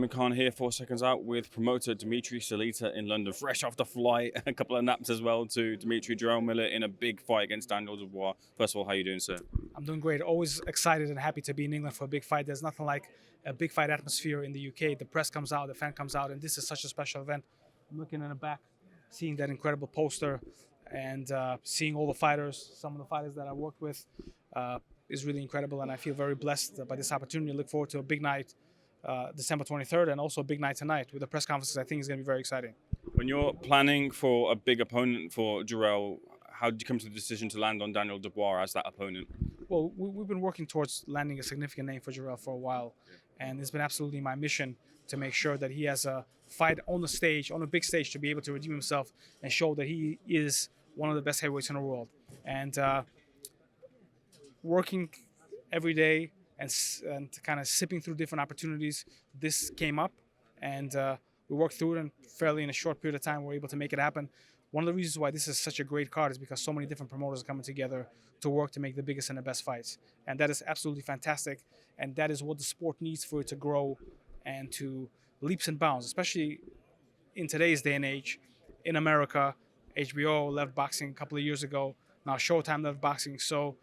Ayman Khan here for Seconds Out with promoter Dmitry Salita in London, fresh off the flight, a couple of naps as well to Dimitry Jerrell Miller in a big fight against Daniel Dubois. First of all, how are you doing, sir? I'm doing great. Always excited and happy to be in England for a big fight. There's nothing like a big fight atmosphere in the UK. The press comes out, the fan comes out, and this is such a special event. I'm looking in the back, seeing that incredible poster, and seeing all the fighters, some of the fighters that I worked with, is really incredible. And I feel very blessed by this opportunity. I look forward to a big night, December 23rd, and also a big night tonight with the press conferences. I think it's going to be very exciting. When you're planning for a big opponent for Jerrell, how did you come to the decision to land on Daniel Dubois as that opponent? Well, we've been working towards landing a significant name for Jarrell for a while, and it's been absolutely my mission to make sure that he has a fight on the stage, on a big stage, to be able to redeem himself and show that he is one of the best heavyweights in the world. And working every day and kind of sipping through different opportunities, this came up, and we worked through it, and fairly in a short period of time, we were able to make it happen. One of the reasons why this is such a great card is because so many different promoters are coming together to work to make the biggest and the best fights. And that is absolutely fantastic. And that is what the sport needs for it to grow and to leaps and bounds, especially in today's day and age. In America, HBO left boxing a couple of years ago. Now Showtime left boxing. So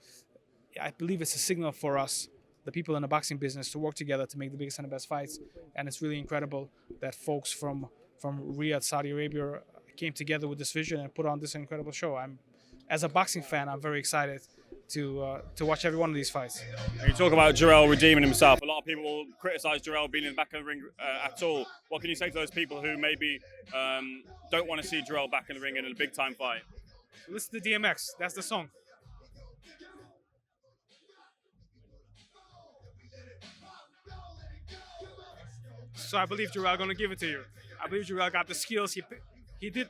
I believe it's a signal for us, the people in the boxing business, to work together to make the biggest and the best fights. And it's really incredible that folks from Riyadh, Saudi Arabia, came together with this vision and put on this incredible show. As a boxing fan, I'm very excited to watch every one of these fights. You talk about Jerrell redeeming himself. A lot of people will criticise Jerrell being in the back of the ring at all. What can you say to those people who maybe don't want to see Jerrell back in the ring in a big time fight? Listen to DMX. That's the song. So I believe Jarrell going to give it to you. I believe Jarrell got the skills. He did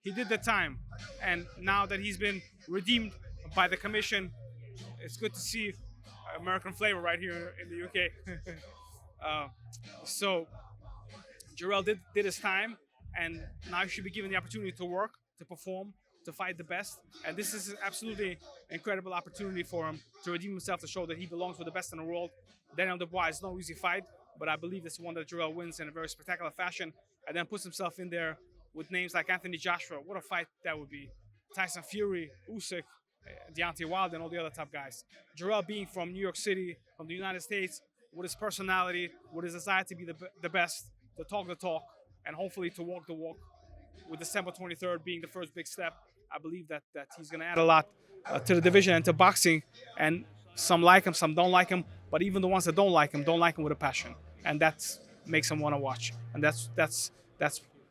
the time, and now that he's been redeemed by the commission, it's good to see American flavor right here in the UK. So Jarrell did his time, and now he should be given the opportunity to work, to perform, to fight the best. And this is an absolutely incredible opportunity for him to redeem himself, to show that he belongs with the best in the world. Daniel Dubois is no easy fight, but I believe it's one that Jarrell wins in a very spectacular fashion, and then puts himself in there with names like Anthony Joshua. What a fight that would be. Tyson Fury, Usyk, Deontay, Wallen, and all the other top guys. Jarrell being from New York City, from the United States, with his personality, with his desire to be the best, to talk the talk, and hopefully to walk the walk. With December 23rd being the first big step, I believe that he's going to add a lot to the division and to boxing. And some like him, some don't like him, but even the ones that don't like him with a passion. And that makes him want to watch. And that's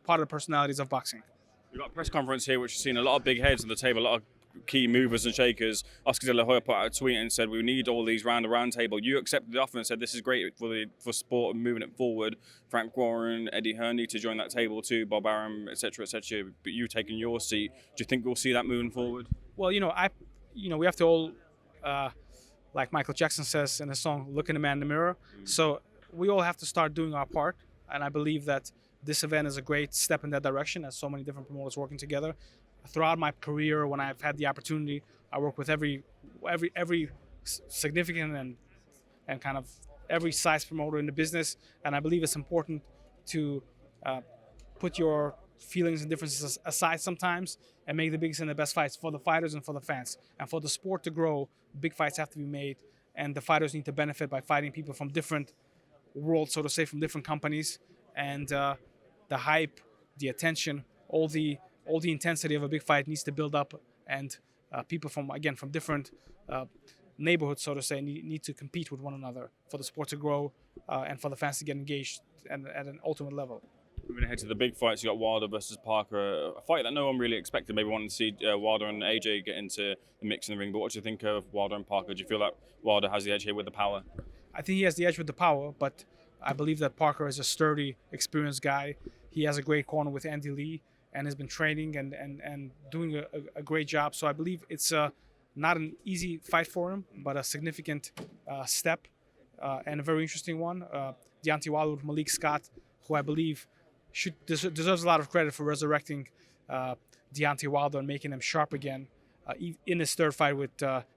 part of the personalities of boxing. We've got a press conference here which has seen a lot of big heads on the table, a lot of key movers and shakers. Oscar De La Hoya put out a tweet and said, we need all these round the round table. You accepted the offer and said this is great for sport and moving it forward. Frank Warren, Eddie Hearn need to join that table too, Bob Arum, etc., etc. But you've taken your seat. Do you think we'll see that moving forward? Well, we have to all, like Michael Jackson says in his song, look in the man in the mirror. So we all have to start doing our part, and I believe that this event is a great step in that direction, as so many different promoters working together. Throughout my career, when I've had the opportunity, I work with every significant and kind of every size promoter in the business, and I believe it's important to put your feelings and differences aside sometimes and make the biggest and the best fights for the fighters and for the fans. And for the sport to grow, big fights have to be made, and the fighters need to benefit by fighting people from different worlds, so to say, from different companies, and the hype, the attention, all the intensity of a big fight needs to build up, and people from different neighborhoods, so to say, need to compete with one another for the sport to grow and for the fans to get engaged at an ultimate level. Moving ahead to the big fights, you got Wilder versus Parker, a fight that no one really expected. Maybe wanted to see Wilder and AJ get into the mix in the ring. But what do you think of Wilder and Parker? Do you feel like Wilder has the edge here with the power? I think he has the edge with the power, but I believe that Parker is a sturdy, experienced guy. He has a great corner with Andy Lee and has been training and doing a great job. So I believe it's not an easy fight for him, but a significant step and a very interesting one. Deontay Wilder with Malik Scott, who I believe deserves a lot of credit for resurrecting Deontay Wilder and making him sharp again in his third fight with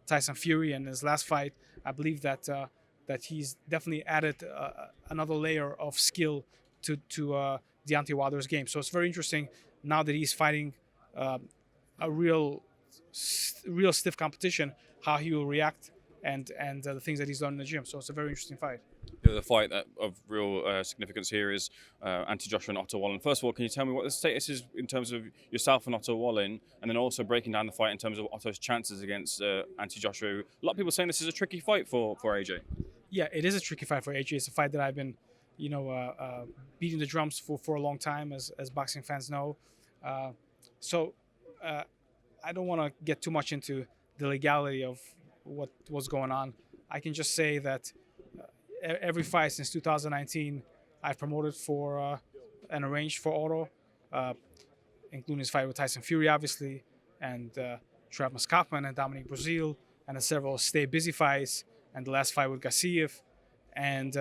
Tyson Fury, and his last fight. I believe that that he's definitely added another layer of skill to Deontay Wilder's game. So it's very interesting now that he's fighting a real stiff competition, how he will react and the things that he's done in the gym. So it's a very interesting fight. The fight of real significance here is anti-Joshua and Otto Wallen. First of all, can you tell me what the status is in terms of yourself and Otto Wallen, and then also breaking down the fight in terms of Otto's chances against anti-Joshua? A lot of people saying this is a tricky fight for AJ. Yeah, it is a tricky fight for AJ. It's a fight that I've been, beating the drums for a long time, as boxing fans know. So I don't want to get too much into the legality of what's going on. I can just say that every fight since 2019, I've promoted for and arranged for Otto, including his fight with Tyson Fury, obviously, and Travis Kaufman and Dominic Brazil, and several stay busy fights, and the last fight with Gassiev, and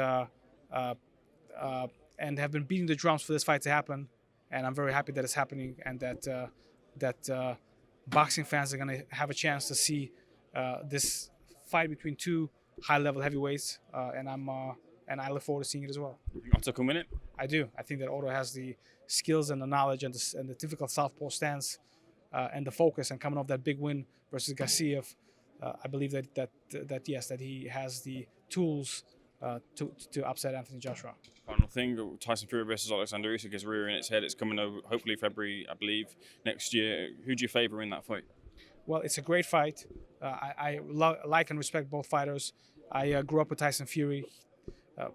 have been beating the drums for this fight to happen. And I'm very happy that it's happening, and that boxing fans are going to have a chance to see this fight between two high-level heavyweights, and I look forward to seeing it as well. You think Otto can win it? I do. I think that Otto has the skills and the knowledge and the difficult southpaw stance and the focus, and coming off that big win versus Gassiev, I believe that he has the tools to upset Anthony Joshua. Final thing, Tyson Fury versus Alexander Usyk is rearing its head. It's coming over, hopefully February, I believe, next year. Who do you favour in that fight? Well, it's a great fight. I like and respect both fighters. I grew up with Tyson Fury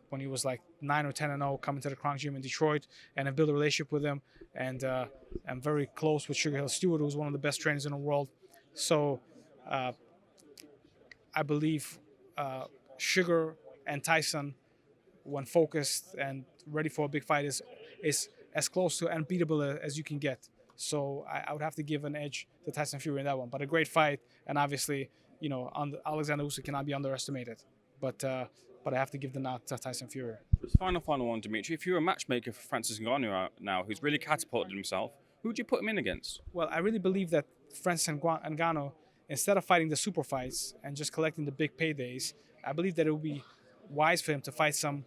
when he was like 9 or 10-0, coming to the Kronk Gym in Detroit, and I built a relationship with him. And I'm very close with Sugar Hill Stewart, who's one of the best trainers in the world. So I believe Sugar and Tyson, when focused and ready for a big fight, is as close to unbeatable as you can get. So I would have to give an edge to Tyson Fury in that one. But a great fight, and obviously, Alexander Usyk cannot be underestimated. But I have to give the nod to Tyson Fury. Just final one, Dimitri. If you're a matchmaker for Francis Ngannou now, who's really catapulted himself, who would you put him in against? Well, I really believe that Francis Ngannou, instead of fighting the super fights and just collecting the big paydays, I believe that it would be wise for him to fight some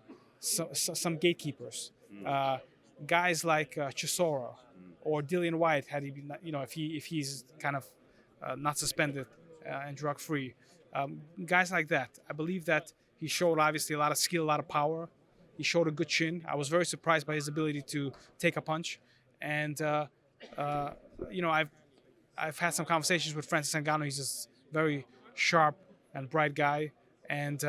gatekeepers, guys like Chisora or Dillian White, had he been, if he's kind of not suspended and drug free, guys like that. I believe that he showed obviously a lot of skill, a lot of power. He showed a good chin. I was very surprised by his ability to take a punch, and I've had some conversations with Francis Ngannou. He's a very sharp and bright guy, and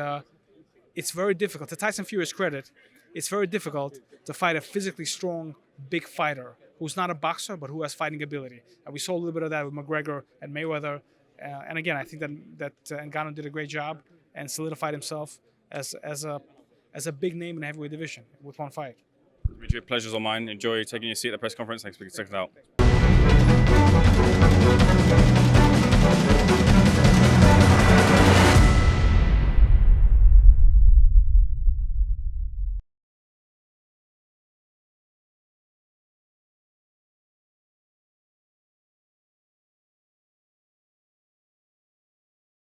it's very difficult. To Tyson Fury's credit, it's very difficult to fight a physically strong, big fighter who's not a boxer but who has fighting ability. And we saw a little bit of that with McGregor and Mayweather. And again, I think that Ngannou did a great job and solidified himself as a big name in the heavyweight division with one fight. Dimitri, pleasure's all mine. Enjoy taking your seat at the press conference. Thanks for checking us out.